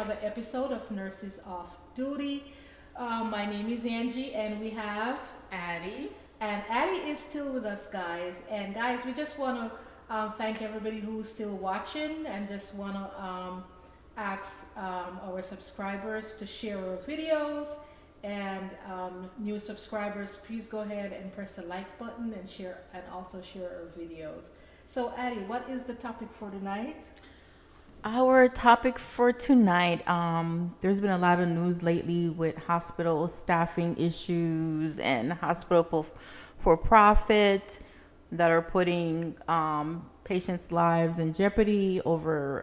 another episode of Nurses Off Duty. My name is Angie, and we have Addie. And Addie is still with us, guys. And guys, we just want to thank everybody who's still watching, and just want to ask our subscribers to share our videos. And new subscribers, please go ahead and press the like button and share, and also share our videos. So Addie, what is the topic for tonight? Our topic for tonight, there's been a lot of news lately with hospital staffing issues and hospital for profit that are putting patients' lives in jeopardy over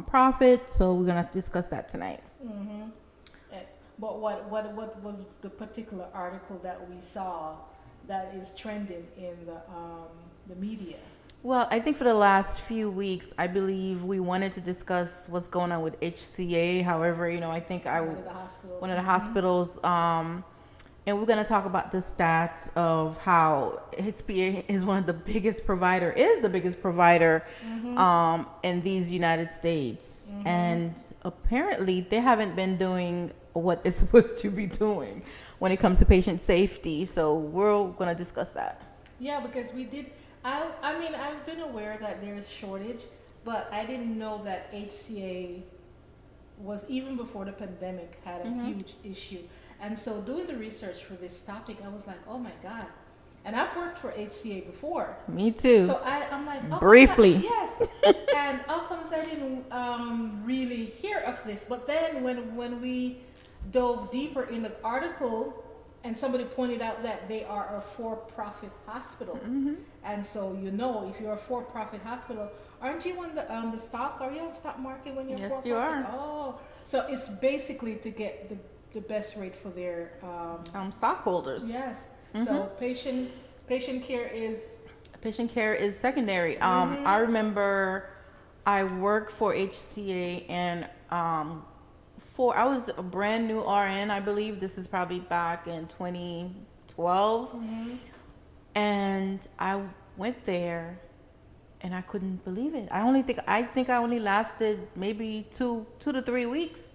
profit. So we're going to discuss that tonight. Mm-hmm. But what was the particular article that we saw that is trending in the media? Well, I think for the last few weeks, I believe we wanted to discuss what's going on with HCA. However, I think one of the hospitals, and we're going to talk about the stats of how HCA is the biggest provider in these United States. Mm-hmm. And apparently they haven't been doing what they're supposed to be doing when it comes to patient safety. So we're going to discuss that. Yeah, because we did. I mean, I've been aware that there's shortage, but I didn't know that HCA was, even before the pandemic, had a huge issue. And so doing the research for this topic, I was like, oh my God. And I've worked for HCA before. Me too. So I'm like, oh, briefly. Yes. And outcomes, I didn't really hear of this. But then when we dove deeper in the article, and somebody pointed out that they are a for-profit hospital. Mm-hmm. And so, if you're a for-profit hospital, aren't you on the stock? Are you on the stock market when you're for-profit? Yes, you are. Oh, so it's basically to get the best rate for their stockholders. Yes. Mm-hmm. So patient care is secondary. Mm-hmm. I remember I worked for HCA, and I was a brand new RN, I believe. This is probably back in 2012. Mm-hmm. And I went there and I couldn't believe it. I think I only lasted maybe two to 3 weeks.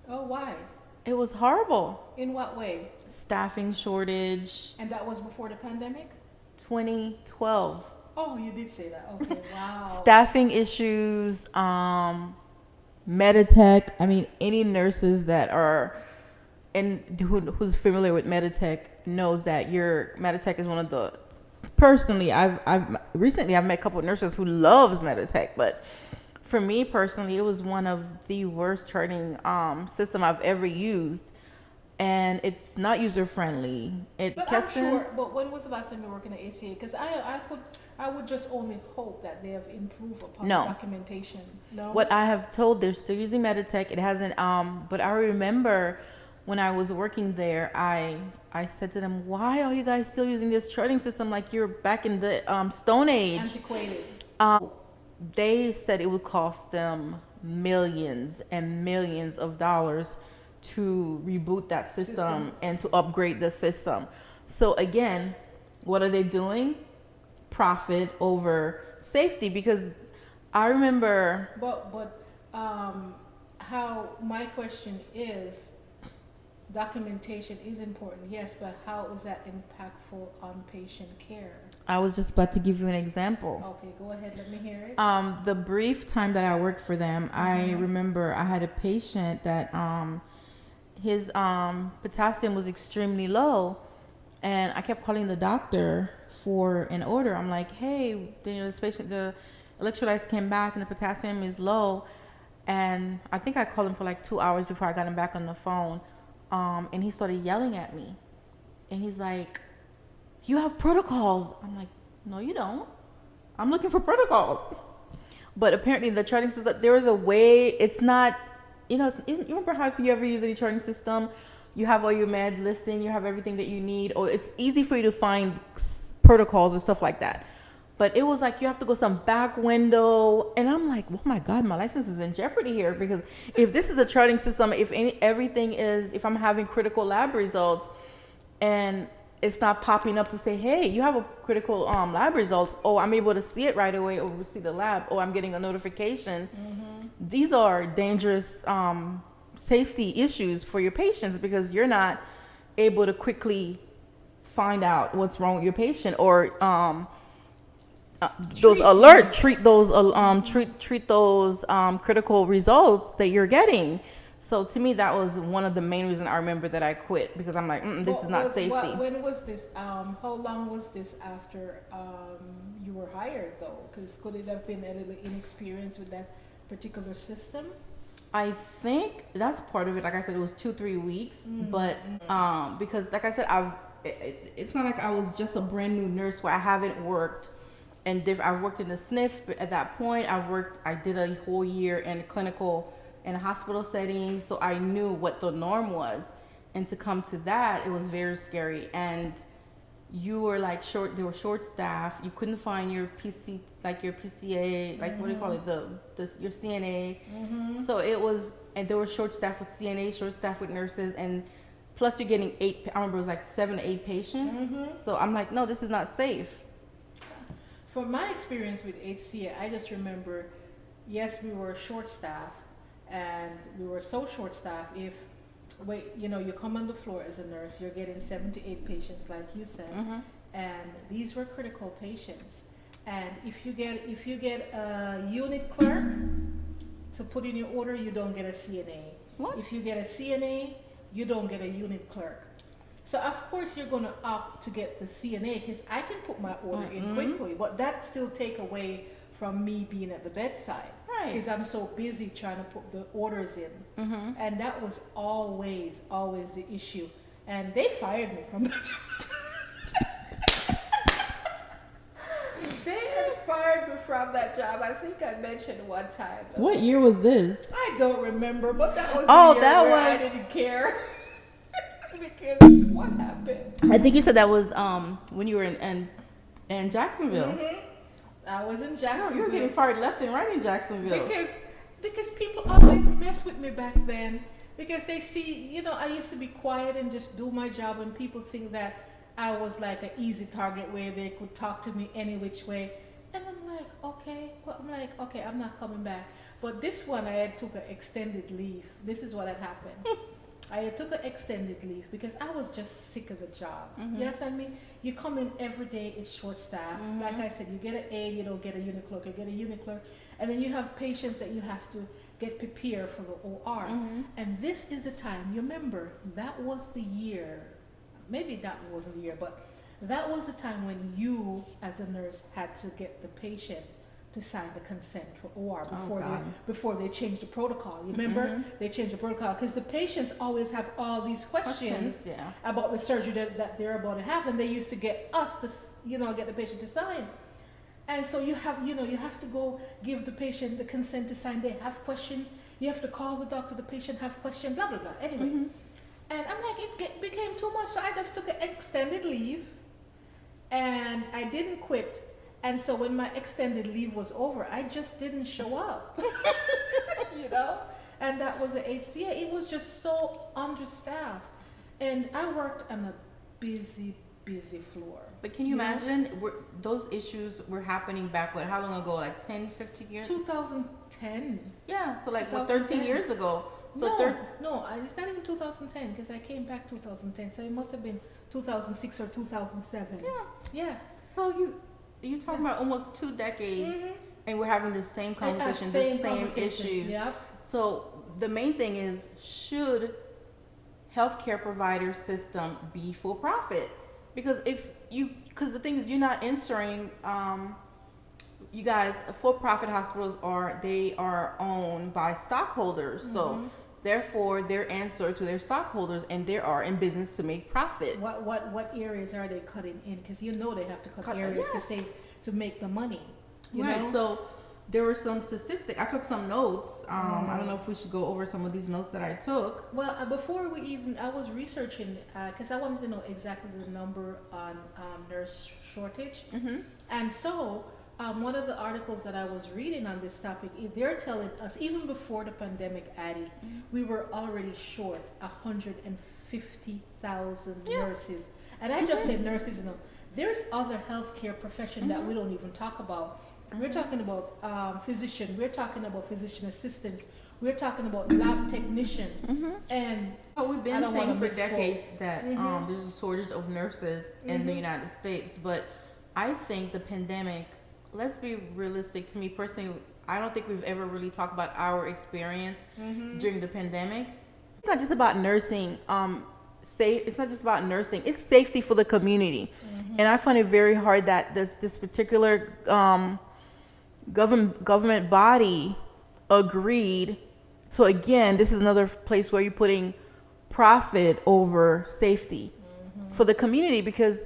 Oh, why? It was horrible. In what way? Staffing shortage. And that was before the pandemic? 2012. Oh, you did say that. Okay, wow. Staffing issues, Meditech. I mean, any nurses that are who's familiar with Meditech knows that your Meditech is one of the. Personally, I've met a couple of nurses who loves Meditech, but for me personally, it was one of the worst charting system I've ever used, and it's not user friendly. I'm sure. But when was the last time you were working at HCA? Because I would just only hope that they have improved upon documentation. No. What I have told, they're still using Meditech. It hasn't. But I remember when I was working there, I said to them, "Why are you guys still using this charting system like you're back in the Stone Age?" Antiquated. They said it would cost them millions and millions of dollars to reboot that system and to upgrade the system. So again, what are they doing? Profit over safety. Because I remember. But how, my question is, documentation is important, yes, but how is that impactful on patient care? I was just about to give you an example. Okay, go ahead, let me hear it. The brief time that I worked for them, I remember I had a patient that his potassium was extremely low, and I kept calling the doctor for an order. I'm like, hey, this patient, the electrolytes came back and the potassium is low, and I think I called him for like 2 hours before I got him back on the phone. And he started yelling at me, and he's like, "You have protocols." I'm like, "No, you don't. I'm looking for protocols." But apparently the charting system, there is a way. It's not, you remember how if you ever use any charting system, you have all your med listing, you have everything that you need, or it's easy for you to find protocols and stuff like that. But it was like you have to go some back window, and I'm like, oh my God, my license is in jeopardy here, because if this is a charting system, if I'm having critical lab results, and it's not popping up to say, hey, you have a critical lab results, oh, I'm able to see it right away, or see the lab, or I'm getting a notification. Mm-hmm. These are dangerous safety issues for your patients because you're not able to quickly find out what's wrong with your patient or treat those critical results that you're getting. So to me, that was one of the main reasons I remember that I quit because I'm like, this is not safety. When was this? How long was this after you were hired, though? Because could it have been a little inexperience with that particular system? I think that's part of it. Like I said, it was 2-3 weeks, but because like I said, it's not like I was just a brand new nurse where I haven't worked. And I've worked in the SNF at that point. I did a whole year in a hospital setting, so I knew what the norm was. And to come to that, it was very scary. And you were like they were short staff. You couldn't find your PCA, like what do you call it, your CNA. So it was, and there were short staff with CNA, short staff with nurses, and plus you're getting 8. I remember it was like 7 to 8 patients. So I'm like, no, this is not safe. From my experience with HCA, I just remember, yes, we were short staff, and we were so short staff. If you come on the floor as a nurse, you're getting 7 to 8 patients, like you said, and these were critical patients. And if you get a unit clerk to put in your order, you don't get a CNA. What? If you get a CNA, you don't get a unit clerk. So of course you're going to opt to get the CNA because I can put my order in quickly, but that still take away from me being at the bedside, right? Because I'm so busy trying to put the orders in, and that was always the issue. And they fired me from the job. They had fired me from that job. I think I mentioned one time. What year was this? I don't remember, but that was the year where I didn't care. Because what happened? I think you said that was when you were in Jacksonville. I was in Jacksonville. Oh, you were getting fired left and right in Jacksonville. Because people always mess with me back then. Because they see, I used to be quiet and just do my job, and people think that I was like an easy target where they could talk to me any which way. And I'm like, okay. Well, I'm not coming back. But this one, I had took an extended leave. This is what had happened. I took an extended leave because I was just sick of the job. You understand me? You come in every day, it's short staff. Like I said, you get an aide, you don't get a unit clerk, you get a unit clerk. And then you have patients that you have to get prepared for the OR. And this is the time, you remember, that was the year, maybe that wasn't the year, but that was the time when you, as a nurse, had to get the patient to sign the consent for OR before they changed the protocol. You remember? They changed the protocol because the patients always have all these questions about the surgery that they're about to have, and they used to get us to get the patient to sign. And so you have to go give the patient the consent to sign. They have questions. You have to call the doctor. The patient have questions. Blah blah blah. Anyway, and I'm like, it became too much, so I just took an extended leave, and I didn't quit. And so when my extended leave was over, I just didn't show up, and that was the HCA. It was just so understaffed, and I worked on a busy floor. But can you imagine, those issues were happening back, how long ago, like 10, 15 years? 2010. Yeah, so like 13 years ago. So no, it's not even 2010 because I came back 2010, so it must have been 2006 or 2007. Yeah. So you talking about almost 2 decades, and we're having the same conversation, the same issues. Yep. So the main thing is, should healthcare provider system be for profit? Because the thing is, you're not ensuring. You guys, for-profit hospitals are owned by stockholders, so therefore they're answer to their stockholders, and they are in business to make profit. What areas are they cutting in? Because they have to cut areas to make the money. You know? So there were some statistics. I took some notes. I don't know if we should go over some of these notes that I took. Well, before I was researching because I wanted to know exactly the number on nurse shortage, and so. One of the articles that I was reading on this topic, they're telling us, even before the pandemic, Addie, we were already short 150,000 nurses. And I just said nurses, there's other healthcare profession that we don't even talk about. We're talking about physician, we're talking about physician assistants, We're talking about lab technician. And Well, we've I been don't saying wanna for misquote. decades that there's a shortage of nurses in the United States, but I think the pandemic, let's be realistic, to me personally, I don't think we've ever really talked about our experience during the pandemic. It's not just about nursing, it's not just about nursing, it's safety for the community. And I find it very hard that this particular government body agreed. So again, this is another place where you're putting profit over safety for the community, because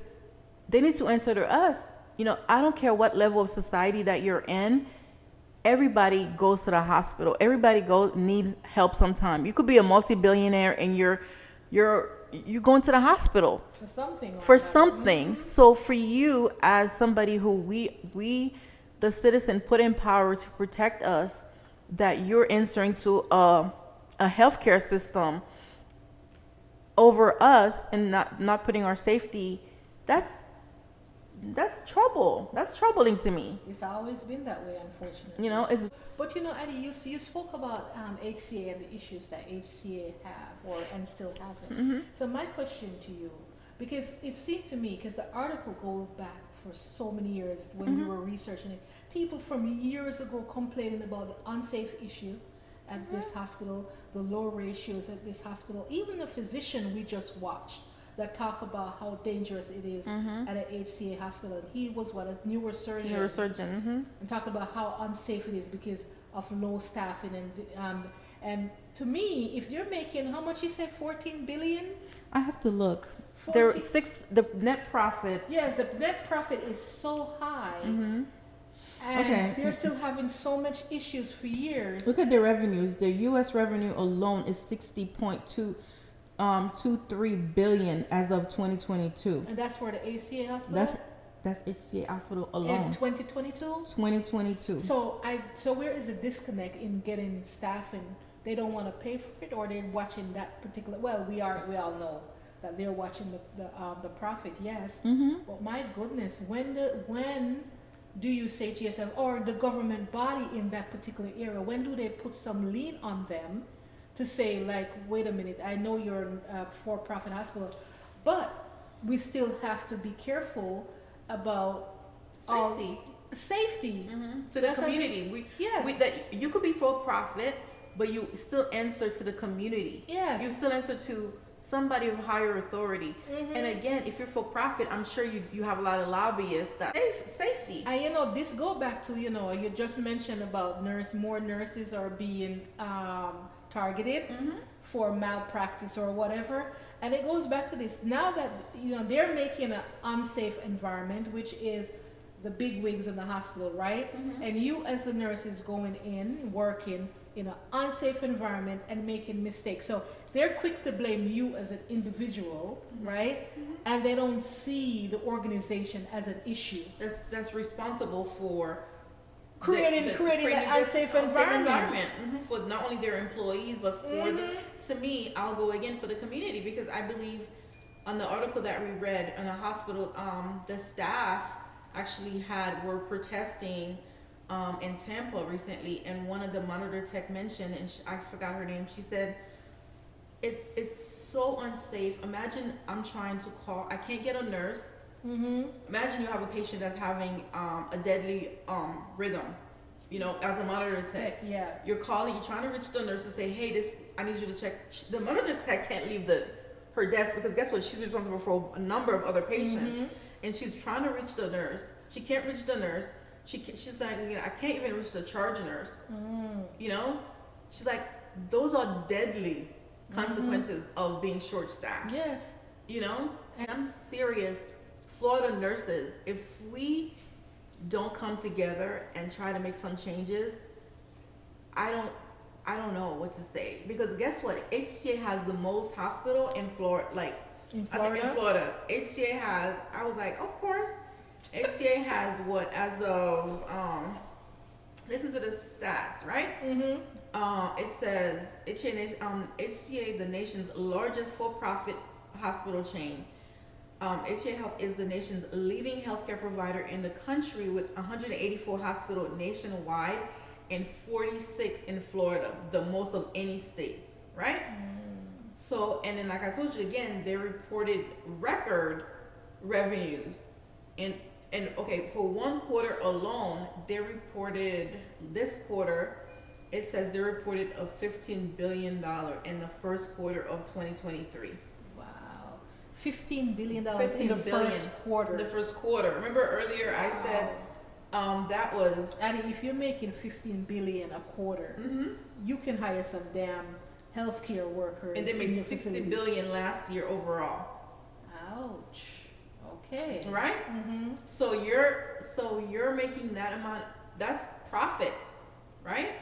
they need to answer to us. You know, I don't care what level of society that you're in. Everybody goes to the hospital. Everybody needs help sometime. You could be a multi-billionaire and you're going to the hospital for something. For something. So for you as somebody who we the citizen put in power to protect us, that you're answering to a healthcare system over us and not putting our safety, that's trouble. That's troubling to me. It's always been that way, unfortunately. You know, But you know, Addie, you spoke about HCA and the issues that HCA have and still haven't. So my question to you, because it seemed to me, because the article goes back for so many years when we were researching it, people from years ago complaining about the unsafe issue at this hospital, the low ratios at this hospital, even the physician we just watched that talk about how dangerous it is at an HCA hospital. And he was a neurosurgeon. And talk about how unsafe it is because of low staffing and to me, if you're making, how much you said, 14 billion? I have to look. The net profit. Yes, the net profit is so high. And they're still having so much issues for years. Look at their revenues. Their U.S. revenue alone is 60.23 billion as of 2022. And that's for the HCA hospital? That's HCA hospital alone. In 2022? 2022. So where is the disconnect in getting staff, and they don't want to pay for it, or they're watching that particular? Well, we all know that they're watching the profit, yes. But my goodness, when do you say to yourself, or the government body in that particular area, when do they put some lien on them to say, like, wait a minute, I know you're a for-profit hospital, but we still have to be careful about safety to the community. That you could be for-profit, but you still answer to the community. Yes. You still answer to somebody of higher authority. And again, if you're for profit, I'm sure you have a lot of lobbyists that safety. And this go back to, you just mentioned about more nurses are being targeted for malpractice or whatever. And it goes back to this. Now that, they're making an unsafe environment, which is the big wigs in the hospital, right? And you as the nurse is going in, working in an unsafe environment and making mistakes. So they're quick to blame you as an individual, right? And they don't see the organization as an issue. That's responsible for creating an unsafe environment. For not only their employees, but for to me, I'll go again for the community, because I believe on the article that we read in a hospital, the staff actually were protesting in Tampa recently, and one of the monitor tech mentioned, and I forgot her name, she said, it's so unsafe. Imagine I'm trying to call, I can't get a nurse. Imagine you have a patient that's having a deadly rhythm, as a monitor tech. Yeah. You're calling, you're trying to reach the nurse to say, hey, I need you to check. The monitor tech can't leave her desk, because guess what? She's responsible for a number of other patients. And she's trying to reach the nurse. She can't reach the nurse. She's like, I can't even reach the charge nurse. She's like, those are deadly consequences of being short-staffed. Yes. And I'm serious. Florida nurses, if we don't come together and try to make some changes, I don't know what to say, because guess what? HCA has the most hospital in Florida. In Florida, HCA has. I was like, of course. HCA has what, as of listen to the stats, right? It says HCA, the nation's largest for-profit hospital chain. HCA Health is the nation's leading healthcare provider in the country, with 184 hospitals nationwide and 46 in Florida, the most of any states, right? So, and then like I told you again, they reported record revenues. And okay, for one quarter alone, they reported this quarter, it says they reported a $15 billion in the first quarter of 2023. Wow. $15 billion in the billion. first quarter. The first quarter. Remember earlier I said that was... Addie, if you're making $15 billion a quarter, you can hire some damn healthcare workers. And they made $60 billion last year overall. Ouch. Okay. Right? So you're making that amount, that's profit, right?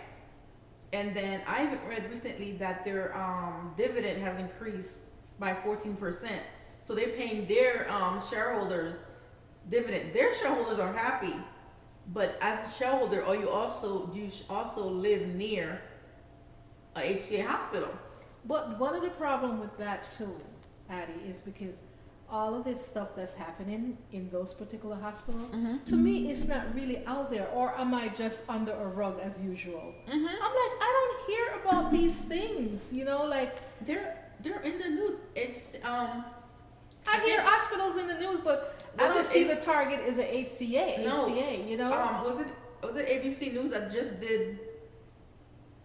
And then I even read recently that their dividend has increased by 14%. So they're paying their shareholders dividend. Their shareholders are happy, but as a shareholder, you also live near a HCA hospital. But one of the problem with that too, Addie, is because all of this stuff that's happening in those particular hospitals, to me, it's not really out there. Or am I just under a rug as usual? I'm like, I don't hear about these things, you know, like they're in the news. It's I hear hospitals in the news, but I don't see the target is a HCA. No. HCA, you know. Was it ABC News that just did?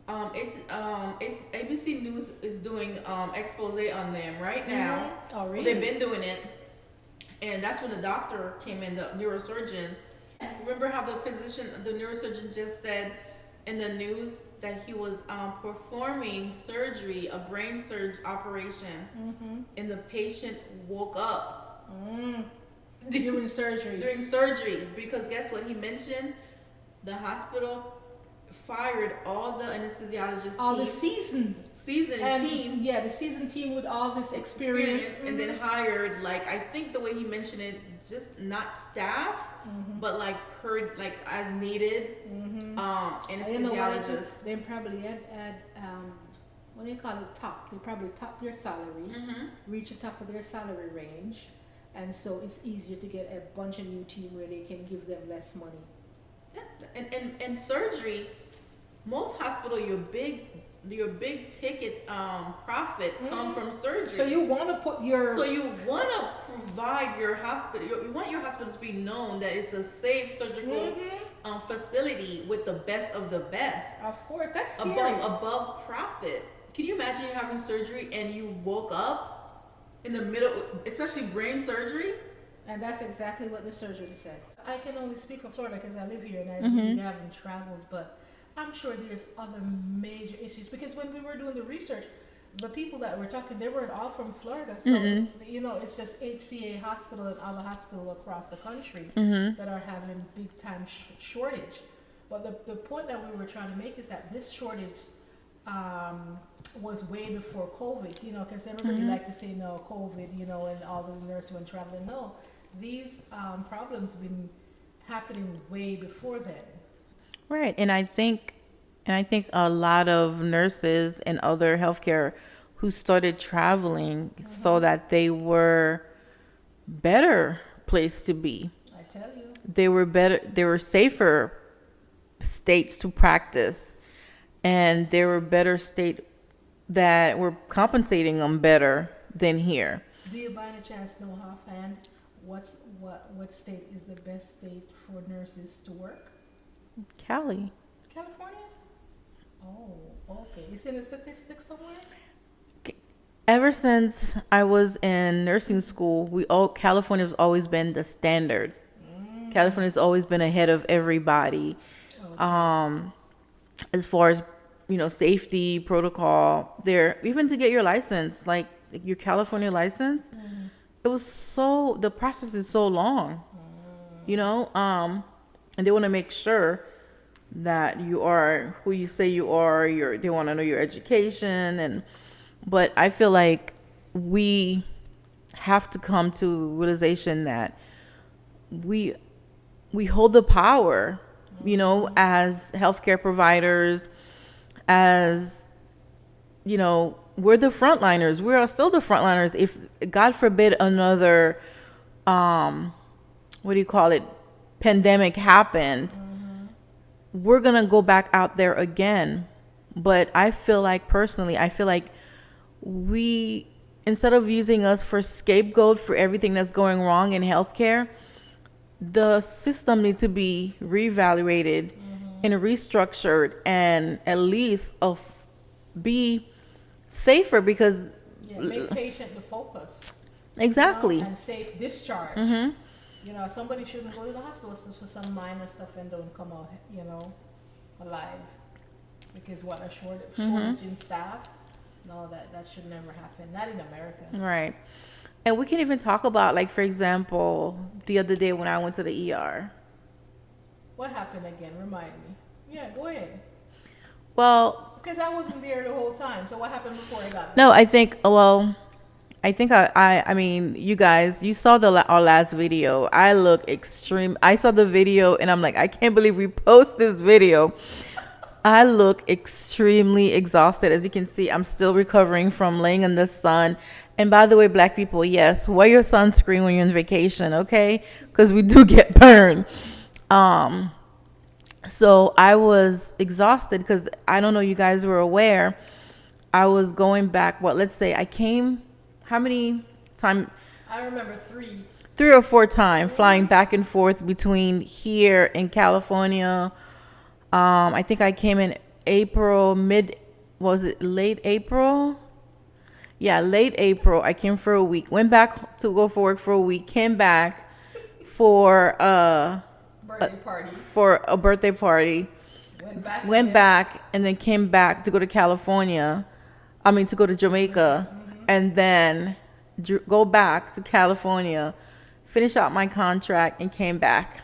ABC News is doing expose on them right now. Oh, really? They've been doing it, and that's when the doctor came in, the neurosurgeon. Remember how the neurosurgeon just said in the news that he was performing surgery, a brain surgery operation, and the patient woke up During surgery. During surgery, because guess what? He mentioned the hospital fired all the anesthesiologists, all the seasoned team. Yeah, the seasoned team with all this experience. And then hired, like, I think the way he mentioned it, just not staff, but like as needed, anesthesiologists. They probably had what do you call it, top. They probably topped their salary, reach the top of their salary range, and so it's easier to get a bunch of new team where they can give them less money. Yeah, and surgery, most hospital, your big ticket profit come from surgery. So you want to provide your hospital. You want your hospital to be known that it's a safe surgical facility with the best of the best. Of course, that's scary. Above profit. Can you imagine you having surgery and you woke up in the middle, especially brain surgery? And that's exactly what the surgeon said. I can only speak for Florida because I live here and I really haven't traveled, but I'm sure there's other major issues, because when we were doing the research, the people that were talking, they weren't all from Florida. So, it's just HCA hospital and other hospitals across the country that are having big time shortage. But the point that we were trying to make is that this shortage was way before COVID, because everybody like to say, no, COVID, and all the nurses went traveling. No, these problems been happening way before then. Right, and I think a lot of nurses and other healthcare who started traveling so that they were better place to be. I tell you, they were safer states to practice, and there were better state that were compensating them better than here. Do you by any chance know offhand what state is the best state for nurses to work? California? Oh, okay. Is it in the statistics somewhere? Ever since I was in nursing school, California's always been the standard. California's always been ahead of everybody. Okay. As far as safety protocol, there, even to get your license, like your California license, the process is so long, and they want to make sure that you are who you say you are. They want to know your education, but I feel like we have to come to realization that we hold the power, as healthcare providers, as we're the frontliners. We are still the frontliners. If God forbid another pandemic happened, we're going to go back out there again. But I feel like personally, we, instead of using us for scapegoat for everything that's going wrong in healthcare, the system needs to be reevaluated and restructured, and at least be safer, because make patient the focus. exactly, And safe discharge. Somebody shouldn't go to the hospital for some minor stuff and don't come out, alive. Because a shortage in staff. No, that should never happen. Not in America. Right. And we can even talk about, like, for example, the other day when I went to the ER. What happened again? Remind me. Yeah, go ahead. Well, because I wasn't there the whole time. So what happened before I got no, there? I mean, you guys, you saw our last video. I look extreme. I saw the video and I'm like, I can't believe we post this video. I look extremely exhausted. As you can see, I'm still recovering from laying in the sun. And by the way, Black people, yes, wear your sunscreen when you're on vacation, okay? Because we do get burned. So I was exhausted because I don't know, you guys were aware. I was going back, let's say I came, how many times? I remember 3 or 4 times flying back and forth between here in California. I think I came in April, late April? Yeah, late April. I came for a week. Went back to go for work for a week. Came back for a birthday party. Went back and then came back to go to California. To go to Jamaica. And then go back to California, finish out my contract, and came back.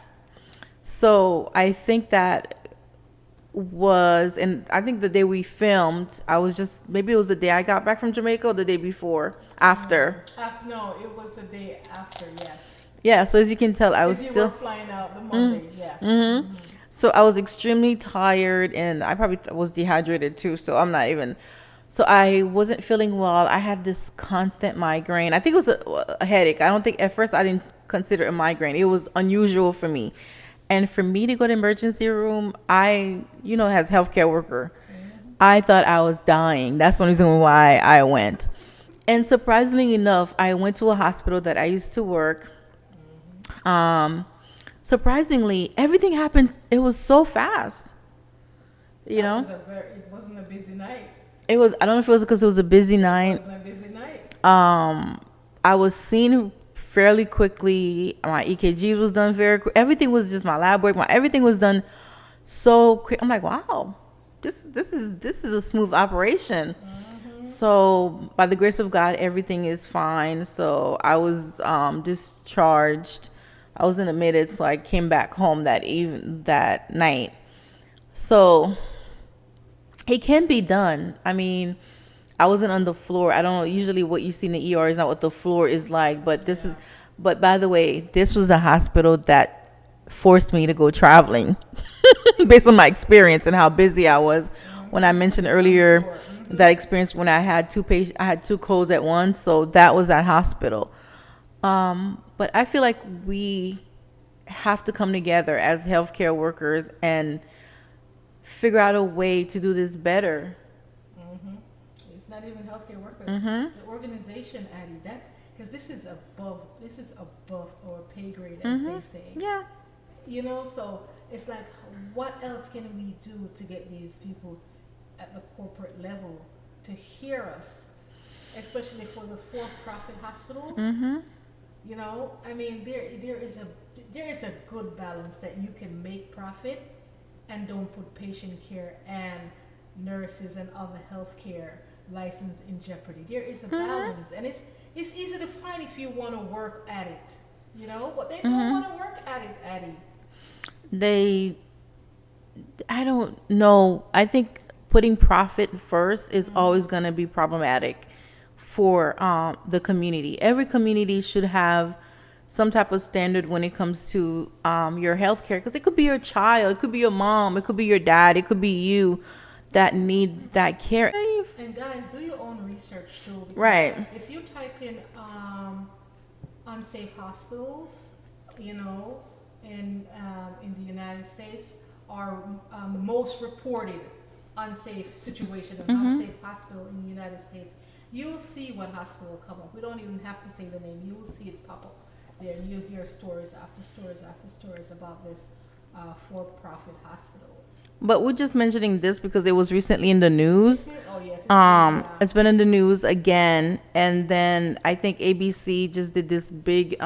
So I think that and I think the day we filmed, maybe it was the day I got back from Jamaica or the day before, after. No, it was the day after, yes. Yeah, so as you can tell, I was still were flying out the Monday, So I was extremely tired, and I probably was dehydrated too, so I wasn't feeling well. I had this constant migraine. I think it was a headache. I don't think at first I didn't consider it a migraine. It was unusual for me. And for me to go to emergency room, as healthcare worker, I thought I was dying. That's the reason why I went. And surprisingly enough, I went to a hospital that I used to work. Surprisingly, everything happened. It was so fast. It wasn't a busy night. I don't know if it was because it was a busy night. It wasn't a busy night. I was seen fairly quickly. My EKG was done very quick. Everything was just my lab work. Everything was done so quick. I'm like, wow, this is a smooth operation. So by the grace of God, everything is fine. So I was discharged. I was admitted, so I came back home that night. So it can be done. I wasn't on the floor. I don't know. Usually what you see in the ER is not what the floor is like. But but by the way, this was the hospital that forced me to go traveling based on my experience and how busy I was. When I mentioned earlier that experience when I had 2 colds at once. So that was that hospital. But I feel like we have to come together as healthcare workers and figure out a way to do this better. Not even healthcare workers. The organization, Addie, because this is above our pay grade, as they say. Yeah. So it's like, what else can we do to get these people at the corporate level to hear us, especially for the for-profit hospitals? There is a good balance that you can make profit and don't put patient care and nurses and other healthcare license in jeopardy. There is a balance, and it's easy to find if you want to work at it, but they don't want to work at it, Addie. I don't know. I think putting profit first is always going to be problematic for the community. Every community should have some type of standard when it comes to your health care, because it could be your child, it could be your mom, it could be your dad, it could be you that need that care. And guys, do your own research too. Right. If you type in unsafe hospitals, in the United States, are the most reported unsafe situation, an unsafe hospital in the United States, you'll see what hospital will come up. We don't even have to say the name. You'll see it pop up there, and you'll hear stories after stories after stories about this for-profit hospital. But we're just mentioning this because it was recently in the news. Oh yes. It's been in the news again, and then I think ABC just did this big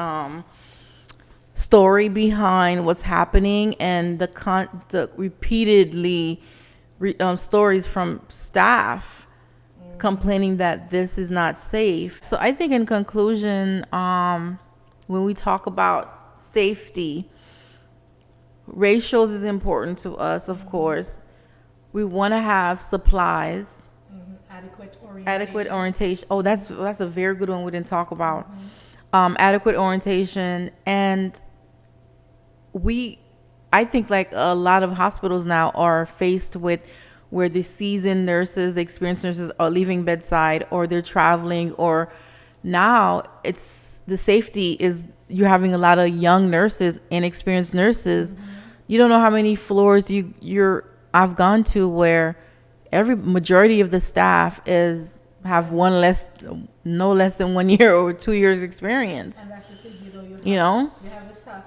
story behind what's happening, and the repeatedly stories from staff complaining that this is not safe. So I think in conclusion, when we talk about safety, ratios is important to us, of course. We want to have supplies. Adequate orientation. Oh, that's a very good one we didn't talk about. Adequate orientation. And I think like a lot of hospitals now are faced with where the seasoned nurses, experienced nurses are leaving bedside, or they're traveling, or now it's the safety is you're having a lot of young nurses, inexperienced nurses. You don't know how many floors I've gone to where every majority of the staff have no less than 1 year or 2 years experience. And that's the thing, you know? You have the staff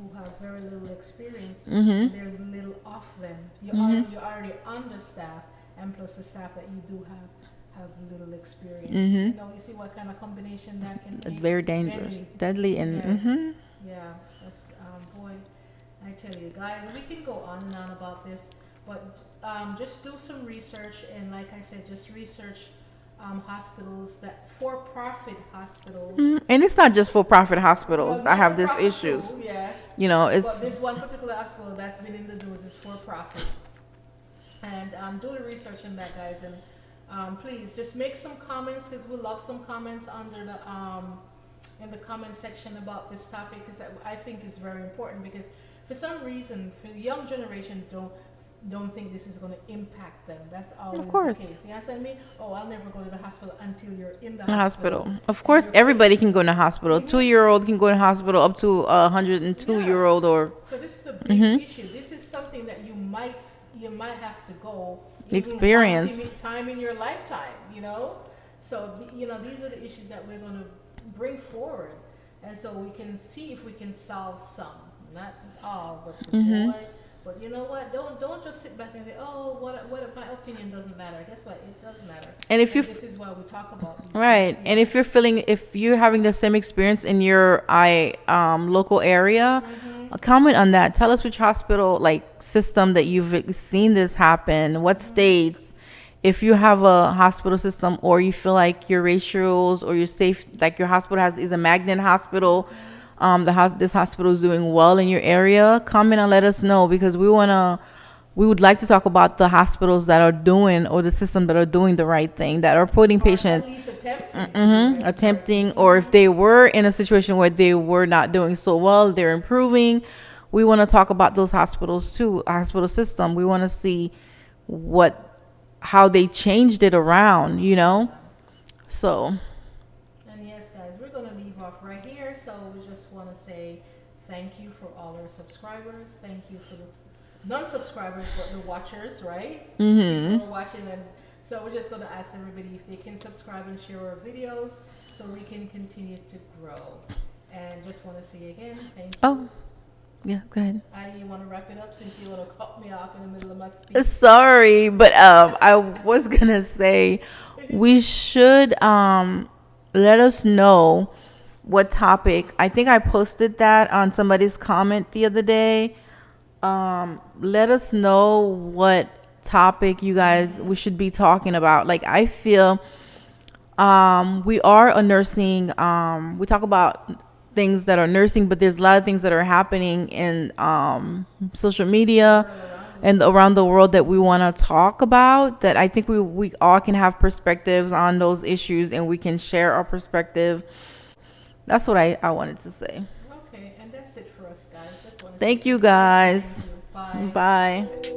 who have very little experience. And there's little off them. You're already understaffed, and plus the staff that you do have little experience. You see what kind of combination that can be. Very dangerous, deadly, and yes. Yeah, that's boy. I tell you guys, we can go on and on about this, but just do some research, and like I said, just research hospitals, that for-profit hospitals. And it's not just for-profit hospitals that have these issues. Too, yes. It's but this one particular hospital that's been in the news is for-profit. And do the research on that, guys, and please just make some comments, because we love some comments under the in the comment section about this topic, because I think is very important, because for some reason, for the young generation, don't think this is going to impact them. That's always the case. You understand me? Oh, I'll never go to the hospital until you're in the hospital. Of course, everybody can go in the hospital. 2-year-old can go in the hospital, up to 102-year-old or. So this is a big issue. This is something that you might have to go experience time in your lifetime. So these are the issues that we're going to bring forward, and so we can see if we can solve some. Not all, but boy. But you know what? Don't just sit back and say, "Oh, what? My opinion doesn't matter." Guess what? It does matter. And this is why we talk about these right. things. And if you're having the same experience in your local area, comment on that. Tell us which hospital system that you've seen this happen. What states? If you have a hospital system, or you feel like your ratios or your safe, like your hospital is a magnet hospital. This hospital is doing well in your area, comment and let us know, because we would like to talk about the hospitals that are doing, or the system that are doing the right thing, that are putting patients attempting, or if they were in a situation where they were not doing so well, they're improving. We want to talk about those hospitals too, hospital system. We want to see how they changed it around, so. Right here, so we just want to say thank you for all our subscribers. Thank you for the non-subscribers, but the watchers, right? People are watching, and so we're just going to ask everybody if they can subscribe and share our videos, so we can continue to grow. And just want to say again, thank you. Oh, yeah, go ahead. Addie, you want to wrap it up, since you want to cut me off in the middle of my speech? Sorry, but I was gonna say we should let us know what topic. I think I posted that on somebody's comment the other day. Let us know what topic we should be talking about. I feel we are a nursing, we talk about things that are nursing, but there's a lot of things that are happening in social media and around the world that we want to talk about, that I think we all can have perspectives on those issues, and we can share our perspective. That's what I wanted to say. Okay, and that's it for us, guys. Thank you, guys. Thank you. Bye. Bye.